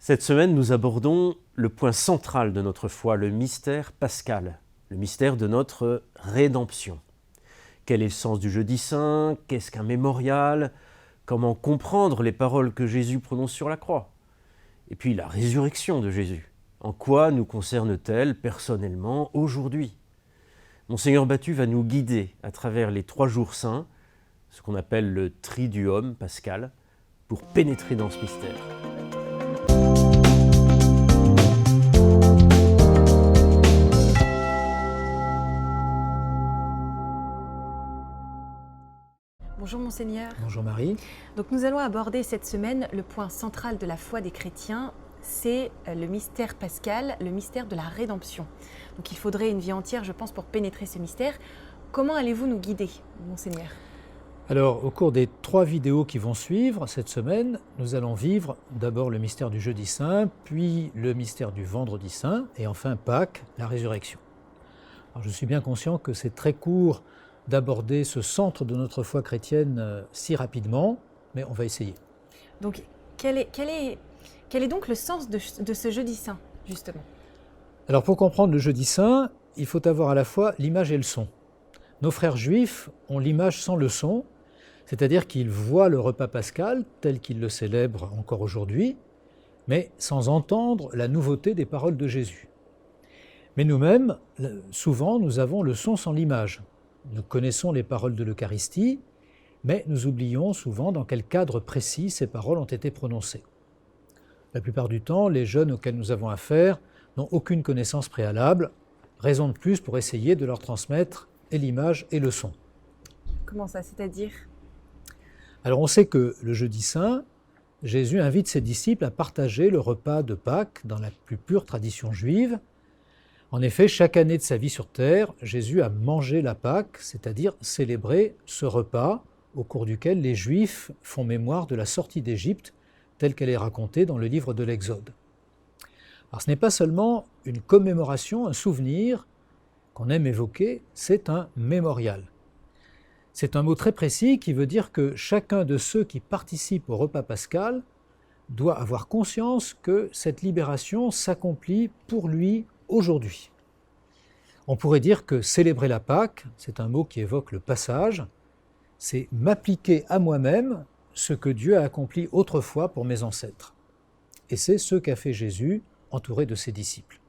Cette semaine, nous abordons le point central de notre foi, le mystère pascal, le mystère de notre rédemption. Quel est le sens du jeudi saint? Qu'est-ce qu'un mémorial? Comment comprendre les paroles que Jésus prononce sur la croix? Et puis la résurrection de Jésus. En quoi nous concerne-t-elle personnellement aujourd'hui? Monseigneur Battu va nous guider à travers les 3 jours saints, ce qu'on appelle le triduum pascal, pour pénétrer dans ce mystère. Bonjour Monseigneur. Bonjour Marie. Donc nous allons aborder cette semaine le point central de la foi des chrétiens, c'est le mystère pascal, le mystère de la rédemption. Donc il faudrait une vie entière, je pense, pour pénétrer ce mystère. Comment allez-vous nous guider, Monseigneur? Alors, au cours des 3 vidéos qui vont suivre cette semaine, nous allons vivre d'abord le mystère du jeudi saint, puis le mystère du vendredi saint, et enfin Pâques, la résurrection. Alors, je suis bien conscient que c'est très court d'aborder ce centre de notre foi chrétienne si rapidement, mais on va essayer. Donc, quel est donc le sens de ce jeudi saint, justement? Alors, pour comprendre le jeudi saint, il faut avoir à la fois l'image et le son. Nos frères juifs ont l'image sans le son, c'est-à-dire qu'ils voient le repas pascal tel qu'ils le célèbrent encore aujourd'hui, mais sans entendre la nouveauté des paroles de Jésus. Mais nous-mêmes, souvent, nous avons le son sans l'image. Nous connaissons les paroles de l'Eucharistie, mais nous oublions souvent dans quel cadre précis ces paroles ont été prononcées. La plupart du temps, les jeunes auxquels nous avons affaire n'ont aucune connaissance préalable, raison de plus pour essayer de leur transmettre et l'image et le son. Comment ça, c'est-à-dire? Alors on sait que le jeudi saint, Jésus invite ses disciples à partager le repas de Pâques dans la plus pure tradition juive. En effet, chaque année de sa vie sur terre, Jésus a mangé la Pâque, c'est-à-dire célébré ce repas au cours duquel les Juifs font mémoire de la sortie d'Égypte telle qu'elle est racontée dans le livre de l'Exode. Alors ce n'est pas seulement une commémoration, un souvenir qu'on aime évoquer, c'est un mémorial. C'est un mot très précis qui veut dire que chacun de ceux qui participent au repas pascal doit avoir conscience que cette libération s'accomplit pour lui aujourd'hui. On pourrait dire que célébrer la Pâque, c'est un mot qui évoque le passage, c'est m'appliquer à moi-même ce que Dieu a accompli autrefois pour mes ancêtres. Et c'est ce qu'a fait Jésus, entouré de ses disciples.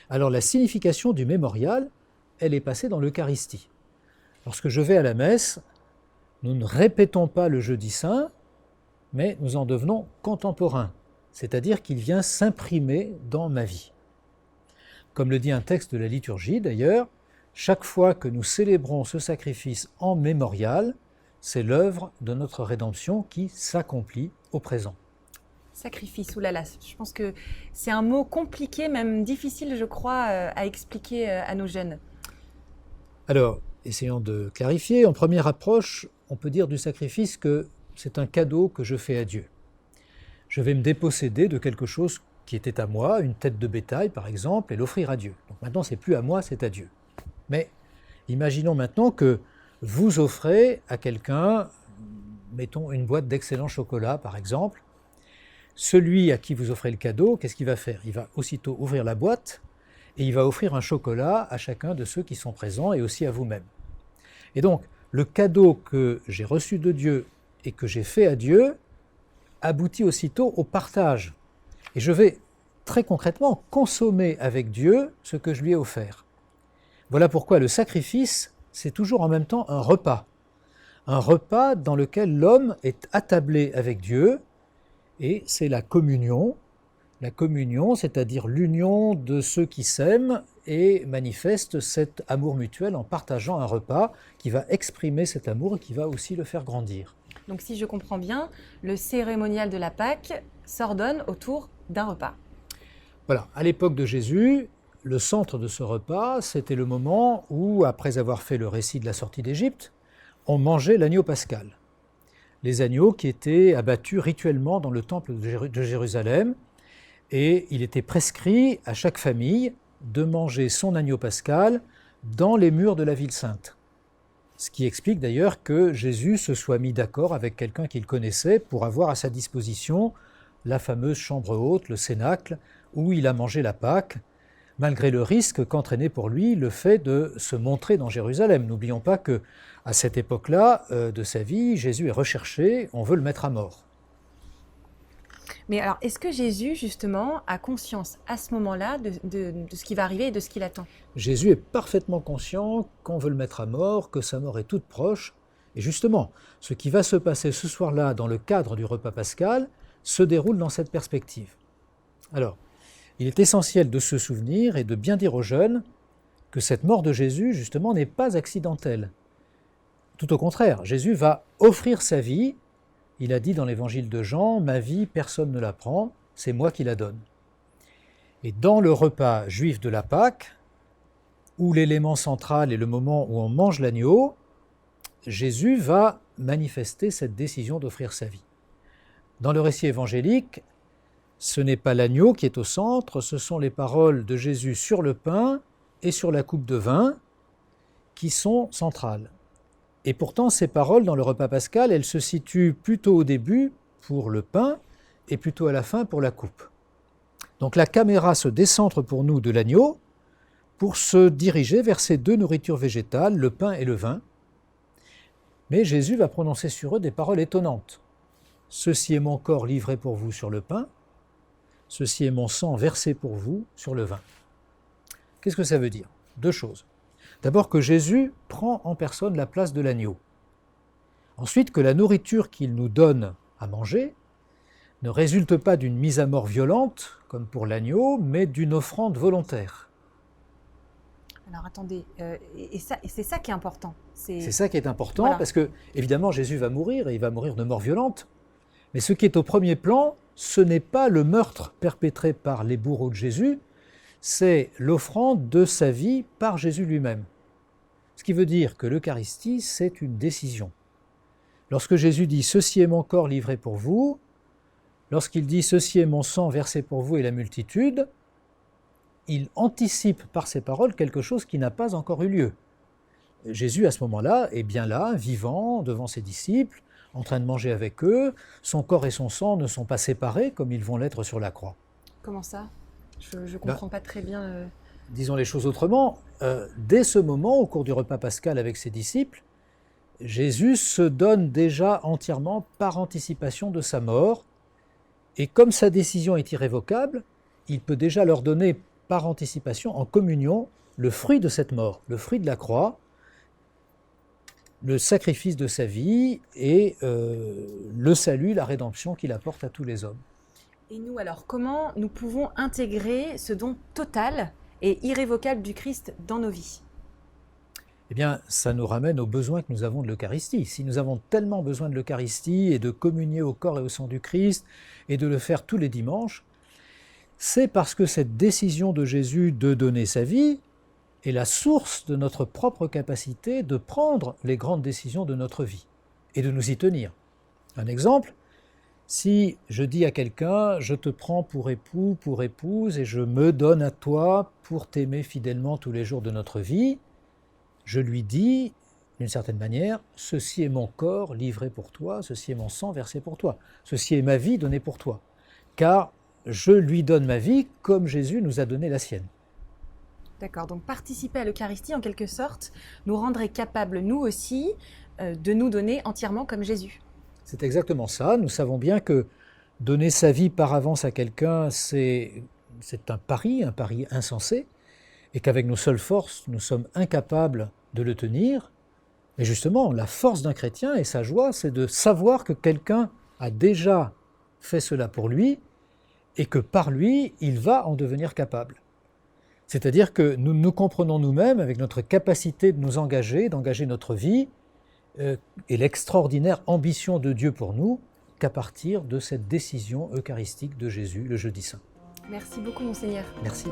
Alors la signification du mémorial, elle est passée dans l'Eucharistie. Lorsque je vais à la messe, nous ne répétons pas le jeudi saint, mais nous en devenons contemporains, c'est-à-dire qu'il vient s'imprimer dans ma vie. Comme le dit un texte de la liturgie d'ailleurs, chaque fois que nous célébrons ce sacrifice en mémorial, c'est l'œuvre de notre rédemption qui s'accomplit au présent. Sacrifice, oulala, je pense que c'est un mot compliqué, même difficile, je crois, à expliquer à nos jeunes. Alors, essayons de clarifier. En première approche, on peut dire du sacrifice que c'est un cadeau que je fais à Dieu. Je vais me déposséder de quelque chose qui était à moi, une tête de bétail par exemple, et l'offrir à Dieu. Donc maintenant, c'est plus à moi, c'est à Dieu. Mais imaginons maintenant que vous offrez à quelqu'un, mettons une boîte d'excellent chocolat par exemple. Celui à qui vous offrez le cadeau, qu'est-ce qu'il va faire? Il va aussitôt ouvrir la boîte et il va offrir un chocolat à chacun de ceux qui sont présents et aussi à vous-même. Et donc, le cadeau que j'ai reçu de Dieu et que j'ai fait à Dieu aboutit aussitôt au partage. Et je vais très concrètement consommer avec Dieu ce que je lui ai offert. Voilà pourquoi le sacrifice, c'est toujours en même temps un repas dans lequel l'homme est attablé avec Dieu, et c'est la communion, c'est-à-dire l'union de ceux qui s'aiment et manifestent cet amour mutuel en partageant un repas qui va exprimer cet amour et qui va aussi le faire grandir. Donc si je comprends bien, le cérémonial de la Pâque s'ordonne autour d'un repas. Voilà, à l'époque de Jésus, le centre de ce repas, c'était le moment où, après avoir fait le récit de la sortie d'Égypte, on mangeait l'agneau pascal. Les agneaux qui étaient abattus rituellement dans le temple de Jérusalem, et il était prescrit à chaque famille de manger son agneau pascal dans les murs de la ville sainte. Ce qui explique d'ailleurs que Jésus se soit mis d'accord avec quelqu'un qu'il connaissait pour avoir à sa disposition la fameuse chambre haute, le cénacle, où il a mangé la Pâque, malgré le risque qu'entraînait pour lui le fait de se montrer dans Jérusalem. N'oublions pas qu'à cette époque-là de sa vie, Jésus est recherché, on veut le mettre à mort. Mais alors, est-ce que Jésus, justement, a conscience à ce moment-là de ce qui va arriver et de ce qu'il attend? Jésus est parfaitement conscient qu'on veut le mettre à mort, que sa mort est toute proche. Et justement, ce qui va se passer ce soir-là dans le cadre du repas pascal se déroule dans cette perspective. Alors, il est essentiel de se souvenir et de bien dire aux jeunes que cette mort de Jésus, justement, n'est pas accidentelle. Tout au contraire, Jésus va offrir sa vie. Il a dit dans l'évangile de Jean, « Ma vie, personne ne la prend, c'est moi qui la donne. » Et dans le repas juif de la Pâque, où l'élément central est le moment où on mange l'agneau, Jésus va manifester cette décision d'offrir sa vie. Dans le récit évangélique, ce n'est pas l'agneau qui est au centre, ce sont les paroles de Jésus sur le pain et sur la coupe de vin qui sont centrales. Et pourtant, ces paroles dans le repas pascal, elles se situent plutôt au début pour le pain et plutôt à la fin pour la coupe. Donc la caméra se décentre pour nous de l'agneau pour se diriger vers ces deux nourritures végétales, le pain et le vin. Mais Jésus va prononcer sur eux des paroles étonnantes. « Ceci est mon corps livré pour vous sur le pain, ceci est mon sang versé pour vous sur le vin. » Qu'est-ce que ça veut dire? Deux choses. D'abord que Jésus prend en personne la place de l'agneau. Ensuite que la nourriture qu'il nous donne à manger ne résulte pas d'une mise à mort violente, comme pour l'agneau, mais d'une offrande volontaire. Alors attendez, et c'est ça qui est important. C'est ça qui est important, Voilà. Parce que, évidemment, Jésus va mourir, et il va mourir de mort violente, mais ce qui est au premier plan, ce n'est pas le meurtre perpétré par les bourreaux de Jésus, c'est l'offrande de sa vie par Jésus lui-même. Ce qui veut dire que l'Eucharistie, c'est une décision. Lorsque Jésus dit « Ceci est mon corps livré pour vous », lorsqu'il dit « Ceci est mon sang versé pour vous et la multitude », il anticipe par ses paroles quelque chose qui n'a pas encore eu lieu. Jésus, à ce moment-là, est bien là, vivant, devant ses disciples, en train de manger avec eux. Son corps et son sang ne sont pas séparés comme ils vont l'être sur la croix. Comment ça? Je ne comprends pas très bien. Disons les choses autrement, dès ce moment, au cours du repas pascal avec ses disciples, Jésus se donne déjà entièrement par anticipation de sa mort, et comme sa décision est irrévocable, il peut déjà leur donner par anticipation, en communion, le fruit de cette mort, le fruit de la croix, le sacrifice de sa vie et le salut, la rédemption qu'il apporte à tous les hommes. Et nous, alors, comment nous pouvons intégrer ce don total et irrévocable du Christ dans nos vies? Eh bien, ça nous ramène aux besoins que nous avons de l'Eucharistie. Si nous avons tellement besoin de l'Eucharistie et de communier au corps et au sang du Christ et de le faire tous les dimanches, c'est parce que cette décision de Jésus de donner sa vie est la source de notre propre capacité de prendre les grandes décisions de notre vie et de nous y tenir. Un exemple, si je dis à quelqu'un « je te prends pour époux, pour épouse et je me donne à toi pour t'aimer fidèlement tous les jours de notre vie », je lui dis, d'une certaine manière, « ceci est mon corps livré pour toi, ceci est mon sang versé pour toi, ceci est ma vie donnée pour toi. » Car je lui donne ma vie comme Jésus nous a donné la sienne. D'accord, donc participer à l'Eucharistie, en quelque sorte, nous rendrait capables, nous aussi, de nous donner entièrement comme Jésus. C'est exactement ça. Nous savons bien que donner sa vie par avance à quelqu'un, c'est un pari insensé, et qu'avec nos seules forces, nous sommes incapables de le tenir. Et justement, la force d'un chrétien et sa joie, c'est de savoir que quelqu'un a déjà fait cela pour lui, et que par lui, il va en devenir capable. C'est-à-dire que nous nous comprenons nous-mêmes avec notre capacité de nous engager, d'engager notre vie, et l'extraordinaire ambition de Dieu pour nous, qu'à partir de cette décision eucharistique de Jésus le jeudi saint. Merci beaucoup, Monseigneur. Merci.